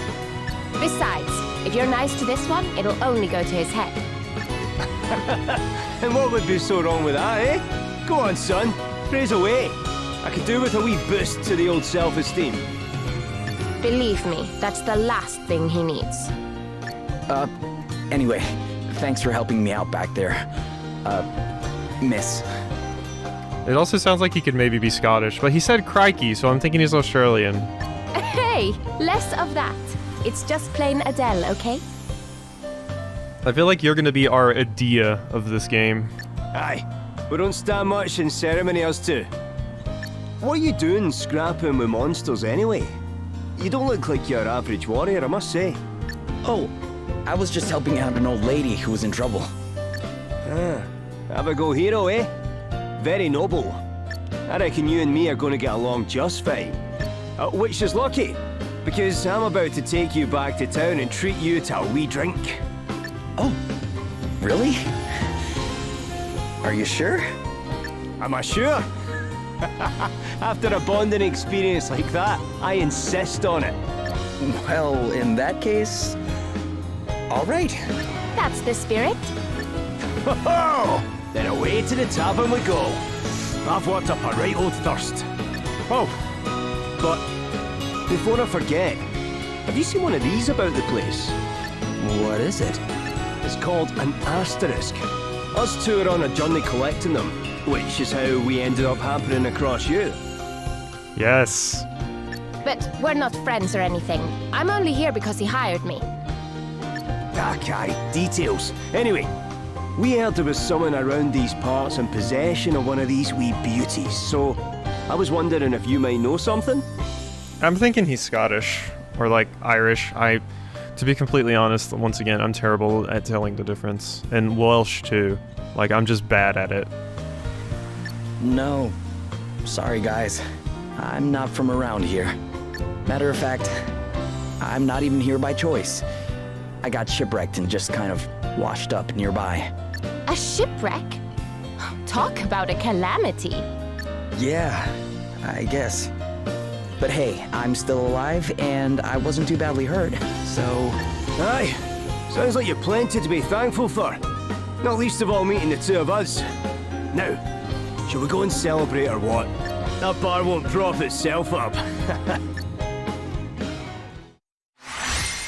Besides, if you're nice to this one, it'll only go to his head. And what would be so wrong with that, eh? Go on, son. Praise away. I could do with a wee boost to the old self-esteem. Believe me, that's the last thing he needs. Anyway, thanks for helping me out back there. Miss. It also sounds like he could maybe be Scottish, but he said crikey, so I'm thinking he's Australian. Hey, less of that. It's just plain Adelle, okay? I feel like you're gonna be our Adelle of this game. Aye, we don't stand much in ceremony, us two. What are you doing scrapping with monsters anyway? You don't look like your average warrior, I must say. Oh, I was just helping out an old lady who was in trouble. Ah, have a go hero, eh? Very noble. I reckon you and me are going to get along just fine. Which is lucky, because I'm about to take you back to town and treat you to a wee drink. Oh, really? Are you sure? Am I sure? After a bonding experience like that, I insist on it. Well, in that case, all right. That's the spirit. Ho-ho! Then away to the tavern we go. I've worked up a right old thirst. Oh, but before I forget, have you seen one of these about the place? What is it? It's called an asterisk. Us two are on a journey collecting them, which is how we ended up happening across you. Yes. But we're not friends or anything. I'm only here because he hired me. Okay, details. Anyway, we heard there was someone around these parts in possession of one of these wee beauties, so I was wondering if you might know something? I'm thinking he's Scottish, or like Irish. To be completely honest, once again, I'm terrible at telling the difference. And Welsh too. Like, I'm just bad at it. No. Sorry, guys. I'm not from around here. Matter of fact, I'm not even here by choice. I got shipwrecked and just kind of washed up nearby. A shipwreck? Talk about a calamity. Yeah, I guess. But hey, I'm still alive, and I wasn't too badly hurt, so... Aye, sounds like you've plenty to be thankful for. Not least of all meeting the two of us. Now, shall we go and celebrate or what? That bar won't prop itself up.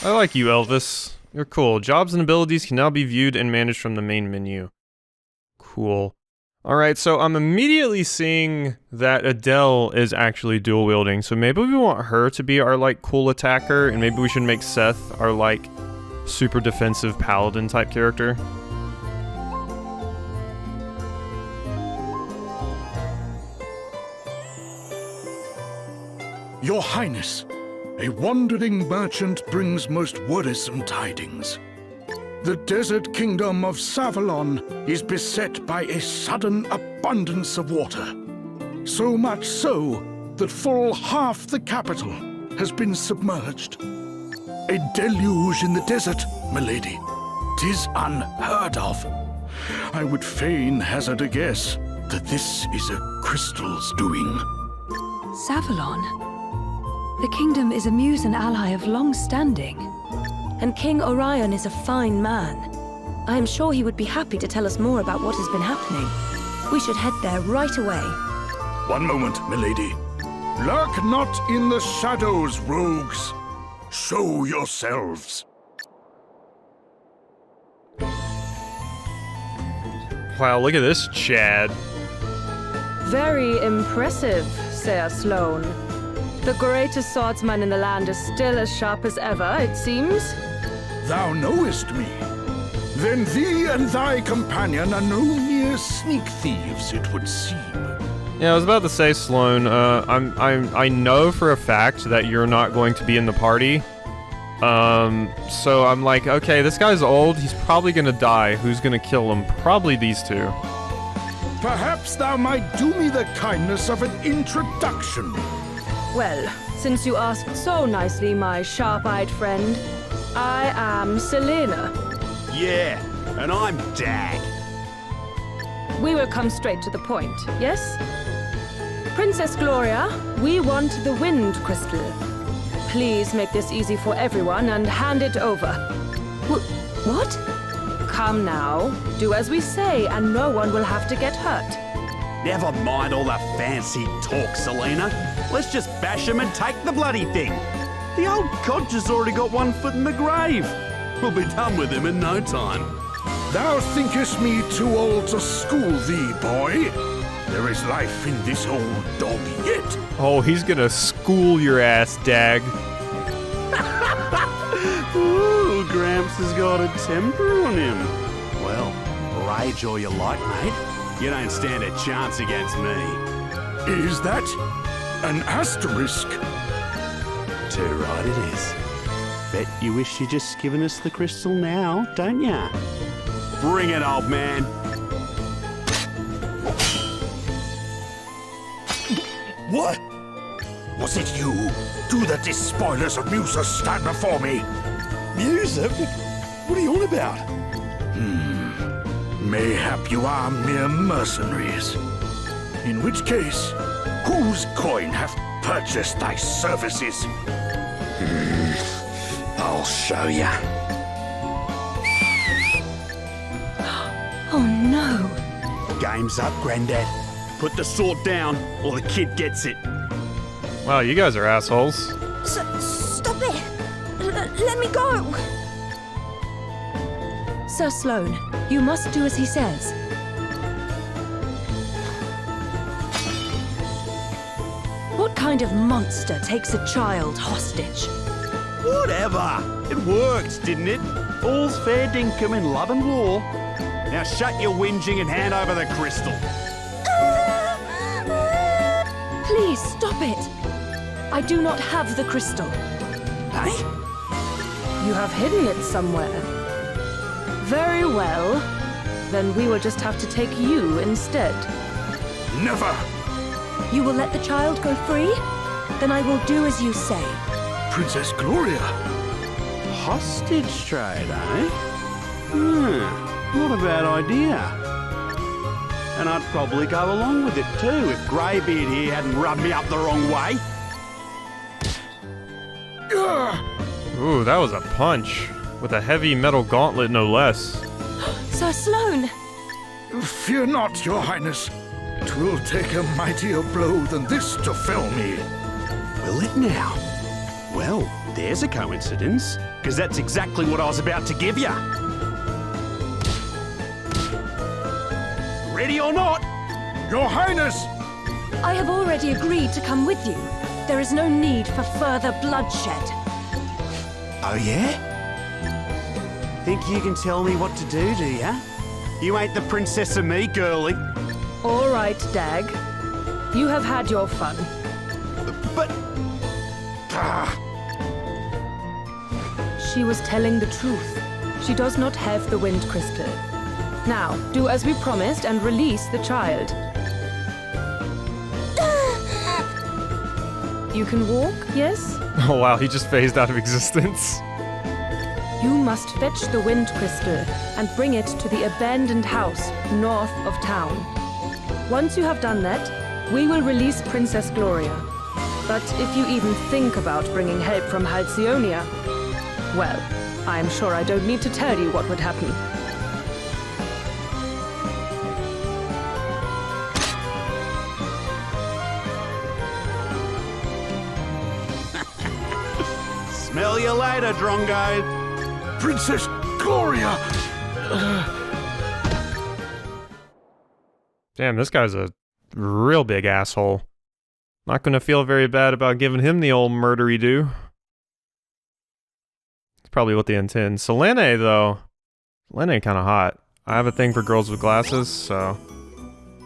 I like you, Elvis. You're cool. Jobs and abilities can now be viewed and managed from the main menu. Cool. Alright, so I'm immediately seeing that Adelle is actually dual wielding, so maybe we want her to be our, like, cool attacker, and maybe we should make Seth our, like, super defensive paladin type character. Your Highness, a wandering merchant brings most worrisome tidings. The desert kingdom of Savalon is beset by a sudden abundance of water. So much so that full half the capital has been submerged. A deluge in the desert, milady. 'Tis unheard of. I would fain hazard a guess that this is a crystal's doing. Savalon? The kingdom is a muse and ally of long standing. And King Orion is a fine man. I am sure he would be happy to tell us more about what has been happening. We should head there right away. One moment, milady. Lurk not in the shadows, rogues. Show yourselves. Wow, look at this Chad. Very impressive, Sir Sloane. The greatest swordsman in the land is still as sharp as ever, it seems. Thou knowest me. Then thee and thy companion are no mere sneak thieves, it would seem. Yeah, I was about to say, Sloane, I know for a fact that you're not going to be in the party. So I'm like, okay, this guy's old, he's probably gonna die. Who's gonna kill him? Probably these two. Perhaps thou might do me the kindness of an introduction. Well, since you asked so nicely, my sharp-eyed friend, I am Selena. Yeah, and I'm Dag. We will come straight to the point, yes? Princess Gloria, we want the wind crystal. Please make this easy for everyone and hand it over. What? Come now. Do as we say, and no one will have to get hurt. Never mind all the fancy talk, Selena. Let's just bash him and take the bloody thing. The old codger's already got one foot in the grave. We'll be done with him in no time. Thou thinkest me too old to school thee, boy? There is life in this old dog yet. Oh, he's gonna school your ass, Dag. Ooh, Gramps has got a temper on him. Well, rage all you like, mate. You don't stand a chance against me. Is that an asterisk? Too right it is. Bet you wish you'd just given us the crystal now, don't ya? Bring it, old man. What? Was it you? Do the despoilers of Musa stand before me? Musa? What are you on about? Mayhap you are mere mercenaries. In which case, whose coin hath purchased thy services? I'll show ya. Oh no. Game's up, Grandad. Put the sword down, or the kid gets it. Wow, you guys are assholes. Stop it! Let me go! Sir Sloane, you must do as he says. What kind of monster takes a child hostage? Whatever. It worked, didn't it? All's fair dinkum in love and war. Now shut your whinging and hand over the crystal. Please stop it! I do not have the crystal. Hey? You have hidden it somewhere. Very well. Then we will just have to take you instead. Never! You will let the child go free? Then I will do as you say. Princess Gloria! Hostage trade, eh? Not a bad idea. And I'd probably go along with it too if Greybeard here hadn't rubbed me up the wrong way. Ooh, that was a punch. With a heavy metal gauntlet, no less. Sir Sloane! Fear not, your highness. 'Twill take a mightier blow than this to fell me. Will it now? Well, there's a coincidence, because that's exactly what I was about to give you. Ready or not? Your highness! I have already agreed to come with you. There is no need for further bloodshed. Oh, yeah? Think you can tell me what to do ya? You ain't the princess of me, girlie. All right, Dag. You have had your fun. But... She was telling the truth. She does not have the wind crystal. Now, do as we promised and release the child. You can walk, yes? Oh wow, he just phased out of existence. You must fetch the wind crystal and bring it to the abandoned house north of town. Once you have done that, we will release Princess Gloria. But if you even think about bringing help from Halcyonia, well, I'm sure I don't need to tell you what would happen. Smell you later, Drongo. Princess Gloria! Damn, this guy's a real big asshole. Not gonna feel very bad about giving him the old murdery-do. It's probably what they intend. Selene, though. Selene kinda hot. I have a thing for girls with glasses, so...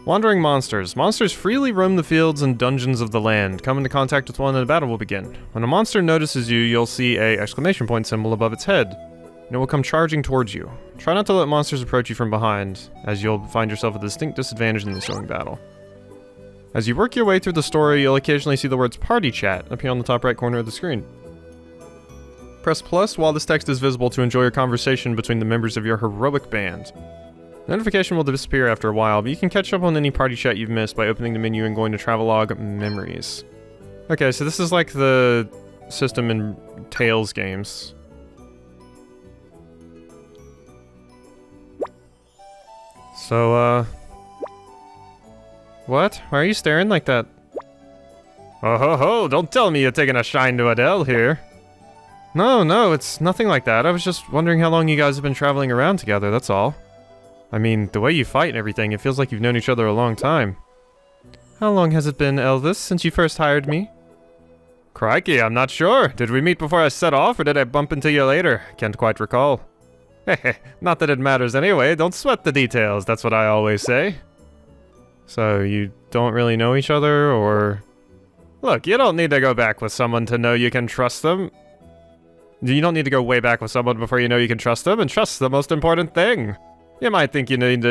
Wandering monsters. Monsters freely roam the fields and dungeons of the land. Come into contact with one and a battle will begin. When a monster notices you, you'll see a exclamation point symbol above its head. and it will come charging towards you. Try not to let monsters approach you from behind, as you'll find yourself at a distinct disadvantage in the ensuing battle. As you work your way through the story, you'll occasionally see the words Party Chat appear on the top right corner of the screen. Press plus while this text is visible to enjoy your conversation between the members of your heroic band. Notification will disappear after a while, but you can catch up on any party chat you've missed by opening the menu and going to Travelogue Memories. Okay, so this is like the system in Tales games. So, what? Why are you staring like that? Oh ho ho, don't tell me you're taking a shine to Adelle here. No, it's nothing like that. I was just wondering how long you guys have been traveling around together, that's all. I mean, the way you fight and everything, it feels like you've known each other a long time. How long has it been, Elvis, since you first hired me? Crikey, I'm not sure. Did we meet before I set off, or did I bump into you later? Can't quite recall. Heh, not that it matters anyway. Don't sweat the details, that's what I always say. So, you don't really know each other, or... Look, you don't need to go back with someone to know you can trust them. You don't need to go way back with someone before you know you can trust them, and trust's the most important thing. You might think you need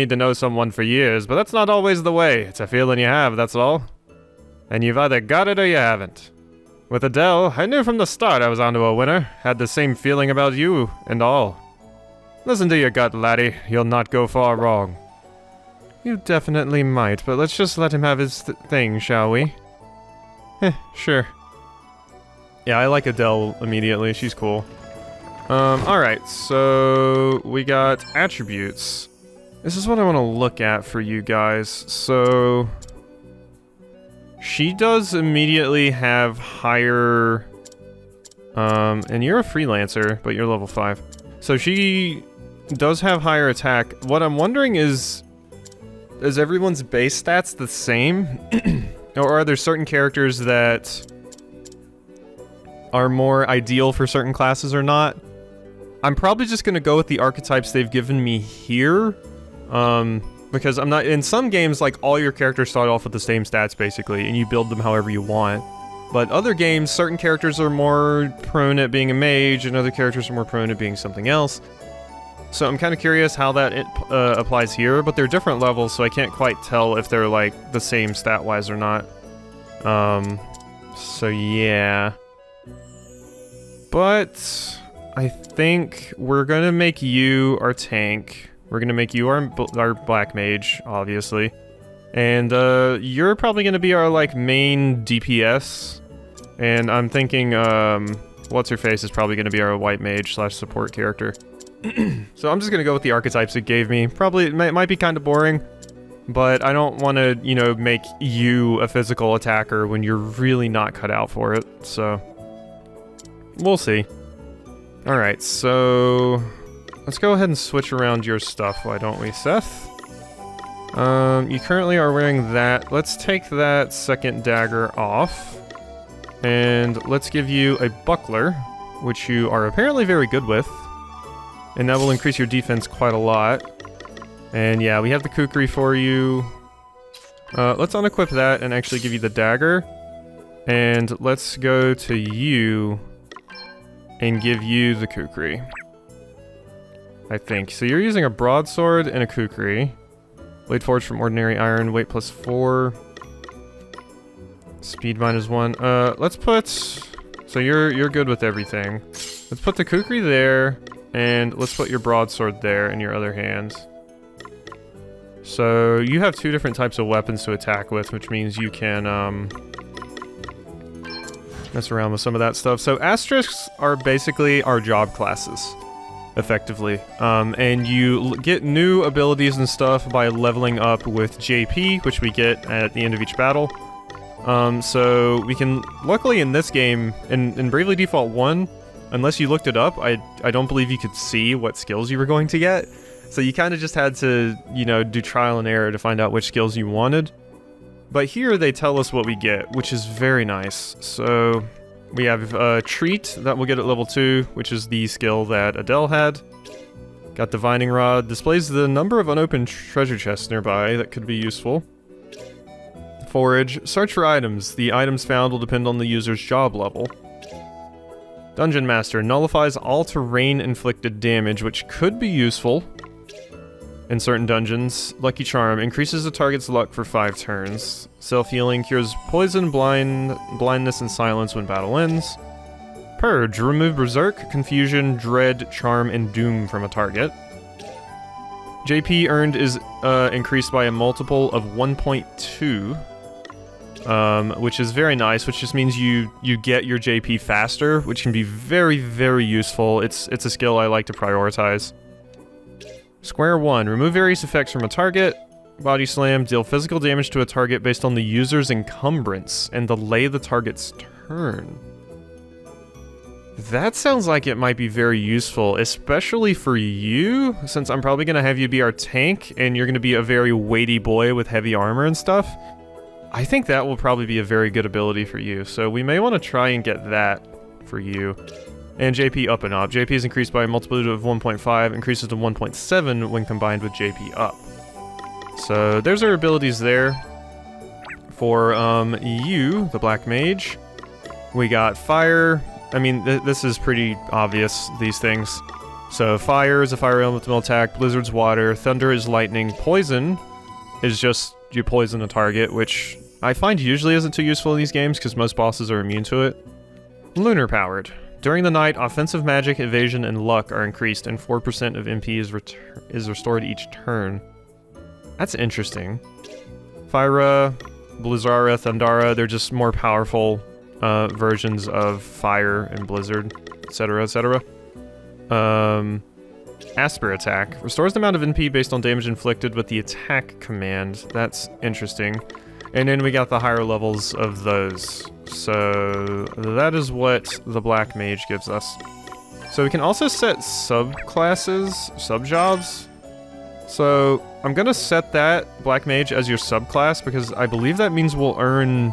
to know someone for years, but that's not always the way. It's a feeling you have, that's all. And you've either got it or you haven't. With Adelle, I knew from the start I was onto a winner. Had the same feeling about you, and all. Listen to your gut, laddie. You'll not go far wrong. You definitely might, but let's just let him have his thing, shall we? Sure. Yeah, I like Adelle immediately. She's cool. Alright, so we got attributes. This is what I want to look at for you guys. So, she does immediately have higher, and you're a freelancer, but you're level 5. So she does have higher attack. What I'm wondering is everyone's base stats the same? Or are there certain characters that are more ideal for certain classes or not? I'm probably just gonna go with the archetypes they've given me here, because I'm not, in some games, like, all your characters start off with the same stats, basically, and you build them however you want. But other games, certain characters are more prone at being a mage, and other characters are more prone at being something else. So I'm kind of curious how that applies here, but they're different levels, so I can't quite tell if they're, like, the same stat-wise or not. So yeah. But I think we're gonna make you our tank. We're gonna make you our black mage, obviously. And you're probably gonna be our, like, main DPS. And I'm thinking, what's-her-face is probably gonna be our white mage / support character. So I'm just gonna go with the archetypes it gave me. Probably, it might be kind of boring, but I don't want to, you know, make you a physical attacker when you're really not cut out for it, so... We'll see. Alright, so... let's go ahead and switch around your stuff, why don't we, Seth? You currently are wearing that. Let's take that second dagger off. And let's give you a buckler, which you are apparently very good with. And that will increase your defense quite a lot. And yeah, we have the kukri for you. Let's unequip that and actually give you the dagger. And let's go to you and give you the kukri. I think. So you're using a broadsword and a kukri. Blade forged from ordinary iron, weight +4. Speed -1. Let's put... so you're good with everything. Let's put the kukri there. And let's put your broadsword there in your other hand. So you have 2 different types of weapons to attack with, which means you can mess around with some of that stuff. So asterisks are basically our job classes, effectively. And you get new abilities and stuff by leveling up with JP, which we get at the end of each battle. So we can, luckily in this game, in Bravely Default 1, unless you looked it up, I don't believe you could see what skills you were going to get. So you kind of just had to, you know, do trial and error to find out which skills you wanted. But here they tell us what we get, which is very nice. So we have a treat that we'll get at level 2, which is the skill that Adelle had. Got Divining Rod, displays the number of unopened treasure chests nearby that could be useful. Forage, search for items. The items found will depend on the user's job level. Dungeon Master nullifies all terrain inflicted damage, which could be useful in certain dungeons. Lucky Charm increases the target's luck for 5 turns. Self-healing cures poison, blindness, and silence when battle ends. Purge, remove Berserk, Confusion, Dread, Charm, and Doom from a target. JP earned is increased by a multiple of 1.2, which is very nice, which just means you get your JP faster, which can be very, very useful. It's a skill I like to prioritize. Square 1, remove various effects from a target. Body Slam, deal physical damage to a target based on the user's encumbrance and delay the target's turn. That sounds like it might be very useful, especially for you, since I'm probably going to have you be our tank, and you're going to be a very weighty boy with heavy armor and stuff. I think that will probably be a very good ability for you, so we may want to try and get that for you. And JP up and up. JP is increased by a multitude of 1.5, increases to 1.7 when combined with JP up. So there's our abilities there. For you, the Black Mage, we got Fire. I mean, this is pretty obvious, these things. So Fire is a fire elemental attack, Blizzard's water, Thunder is lightning, Poison is just you poison a target, which I find usually isn't too useful in these games because most bosses are immune to it. Lunar powered. During the night, offensive magic, evasion, and luck are increased, and 4% of MP is restored each turn. That's interesting. Fyra, Blizzara, Thundara, they're just more powerful versions of Fire and Blizzard, etc., etc. Asper attack. Restores the amount of NP based on damage inflicted with the attack command. That's interesting. And then we got the higher levels of those. So that is what the Black Mage gives us. So we can also set subclasses, subjobs. So I'm gonna set that Black Mage as your subclass because I believe that means we'll earn,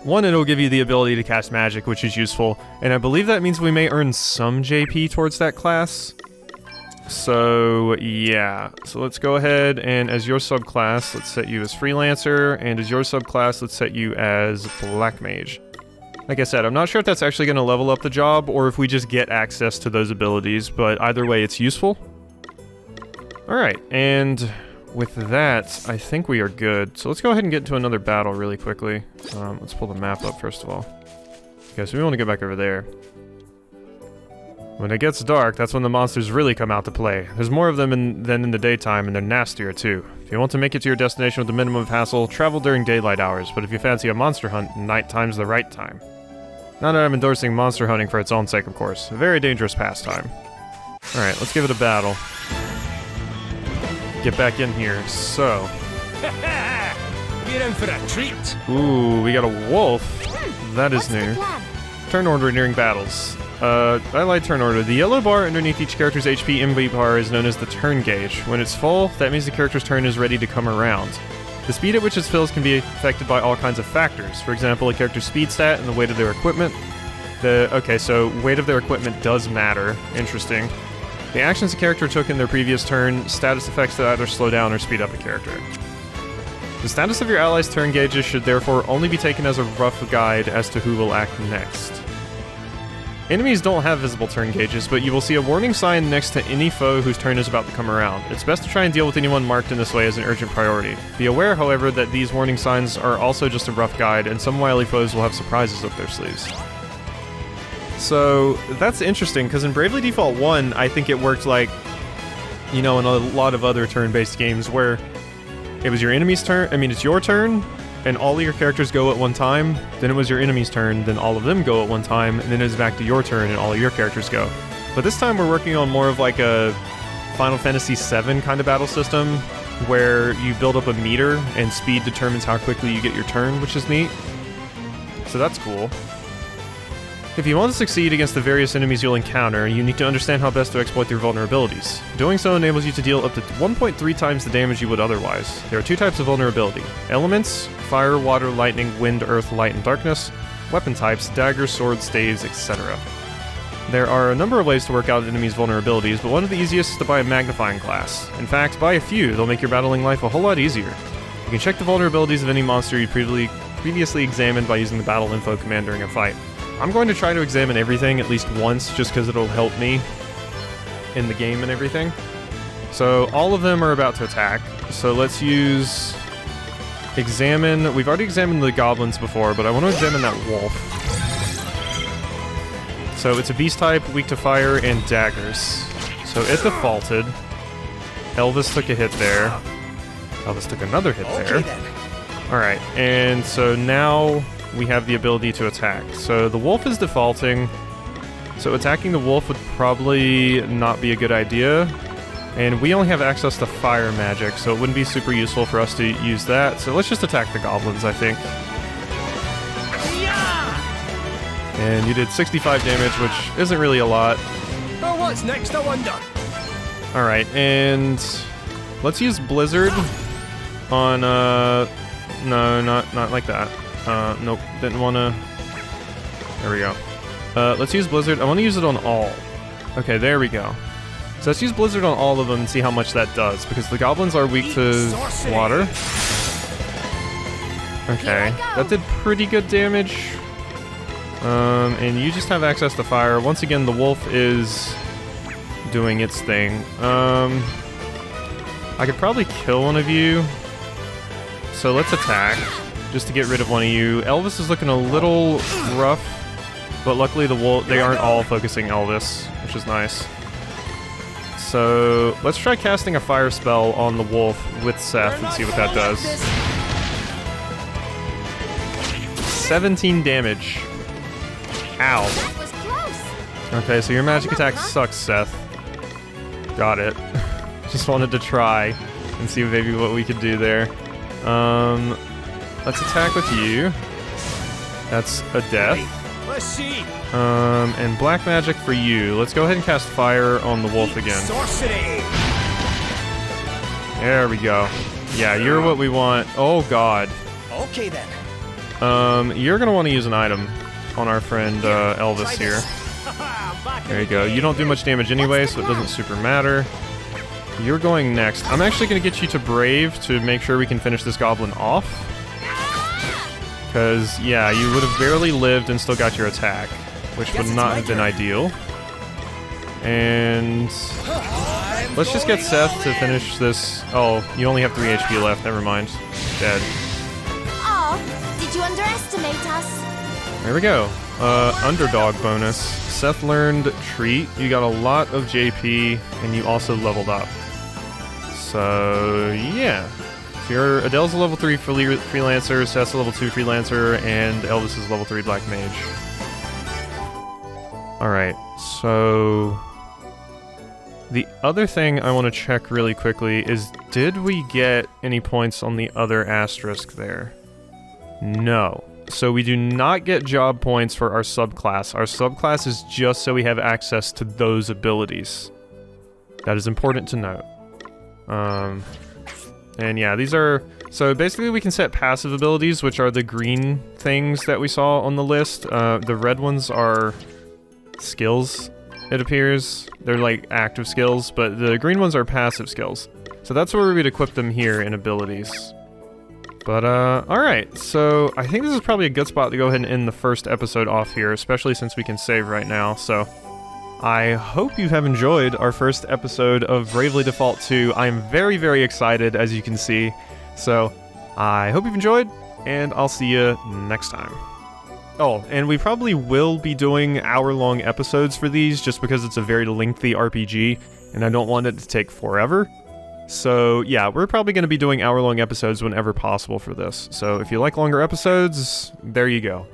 one, it'll give you the ability to cast magic, which is useful, and I believe that means we may earn some JP towards that class. So, yeah. So let's go ahead and as your subclass, let's set you as Freelancer, and as your subclass, let's set you as Black Mage. Like I said, I'm not sure if that's actually going to level up the job, or if we just get access to those abilities, but either way, it's useful. Alright, and with that, I think we are good. So let's go ahead and get into another battle really quickly. Let's pull the map up first of all. Okay, so we want to get back over there. When it gets dark, that's when the monsters really come out to play. There's more of them than in the daytime, and they're nastier too. If you want to make it to your destination with the minimum of hassle, travel during daylight hours, but if you fancy a monster hunt, nighttime's the right time. Not that I'm endorsing monster hunting for its own sake, of course. A very dangerous pastime. Alright, let's give it a battle. Get back in here, so... We're in for a treat! Ooh, we got a wolf. That is new. Turn order during battles. I like turn order. The yellow bar underneath each character's HP MB bar is known as the turn gauge. When it's full, that means the character's turn is ready to come around. The speed at which it fills can be affected by all kinds of factors. For example, a character's speed stat and the weight of their equipment. Okay, so weight of their equipment does matter. Interesting. The actions a character took in their previous turn, status effects that either slow down or speed up a character. The status of your allies' turn gauges should therefore only be taken as a rough guide as to who will act next. Enemies don't have visible turn gauges, but you will see a warning sign next to any foe whose turn is about to come around. It's best to try and deal with anyone marked in this way as an urgent priority. Be aware, however, that these warning signs are also just a rough guide, and some wily foes will have surprises up their sleeves. So, that's interesting, because in Bravely Default 1, I think it worked like, you know, in a lot of other turn-based games, where it was your enemy's turn, it's your turn, and all of your characters go at one time, then it was your enemy's turn, then all of them go at one time, and then it's back to your turn and all of your characters go. But this time we're working on more of like a Final Fantasy VII kind of battle system, where you build up a meter and speed determines how quickly you get your turn, which is neat. So that's cool. If you want to succeed against the various enemies you'll encounter, you need to understand how best to exploit their vulnerabilities. Doing so enables you to deal up to 1.3 times the damage you would otherwise. There are 2 types of vulnerability. Elements, fire, water, lightning, wind, earth, light, and darkness. Weapon types, daggers, swords, staves, etc. There are a number of ways to work out enemies' vulnerabilities, but one of the easiest is to buy a magnifying glass. In fact, buy a few, they'll make your battling life a whole lot easier. You can check the vulnerabilities of any monster you previously examined by using the battle info command during a fight. I'm going to try to examine everything at least once, just because it'll help me in the game and everything. So all of them are about to attack. So let's use examine. We've already examined the goblins before, but I want to examine that wolf. So it's a beast type, weak to fire, and daggers. So it defaulted. Elvis took a hit there. Elvis took another hit there. Alright, and so now we have the ability to attack. So the wolf is defaulting. So attacking the wolf would probably not be a good idea. And we only have access to fire magic, so it wouldn't be super useful for us to use that. So let's just attack the goblins, I think. And you did 65 damage, which isn't really a lot. Oh, what's next, I wonder? Alright, and let's use Blizzard on, no, not like that. Nope, didn't want to... There we go. Let's use Blizzard. I want to use it on all. Okay, there we go. So let's use Blizzard on all of them and see how much that does, because the goblins are weak to water. Okay, that did pretty good damage. And you just have access to fire. Once again, the wolf is doing its thing. I could probably kill one of you. So let's attack, just to get rid of one of you. Elvis is looking a little rough, but luckily the wolf, they aren't all focusing Elvis, which is nice. So let's try casting a fire spell on the wolf with Seth and see what that does. 17 damage. Ow. Okay, so your magic attack sucks, Seth. Got it. Just wanted to try and see maybe what we could do there. Let's attack with you. That's a death. Let's see. And black magic for you. Let's go ahead and cast fire on the wolf again. There we go. Yeah, you're what we want. Oh god. Okay then. You're gonna want to use an item on our friend Elvis here. There you go. You don't do much damage anyway, so it doesn't super matter. You're going next. I'm actually gonna get you to Brave to make sure we can finish this goblin off. Because, yeah, you would have barely lived and still got your attack, which would not have been ideal. And let's just get Seth to finish this. Oh, you only have 3 HP left. Never mind. Dead. Oh, did you underestimate us? There we go. Underdog bonus. Seth learned Treat. You got a lot of JP, and you also leveled up. So, yeah. So Adelle's a level 3 freelancer, Seth's a level 2 freelancer, and Elvis is level 3 black mage. Alright, so the other thing I want to check really quickly is, did we get any points on the other asterisk there? No. So we do not get job points for our subclass. Our subclass is just so we have access to those abilities. That is important to note. And yeah, these are... So basically we can set passive abilities, which are the green things that we saw on the list. The red ones are skills, it appears. They're like active skills, but the green ones are passive skills. So that's where we would equip them here in abilities. But, alright, so I think this is probably a good spot to go ahead and end the first episode off here, especially since we can save right now, so... I hope you have enjoyed our first episode of Bravely Default 2. I'm very, very excited, as you can see. So, I hope you've enjoyed, and I'll see you next time. Oh, and we probably will be doing hour-long episodes for these, just because it's a very lengthy RPG, and I don't want it to take forever. So, yeah, we're probably going to be doing hour-long episodes whenever possible for this. So, if you like longer episodes, there you go.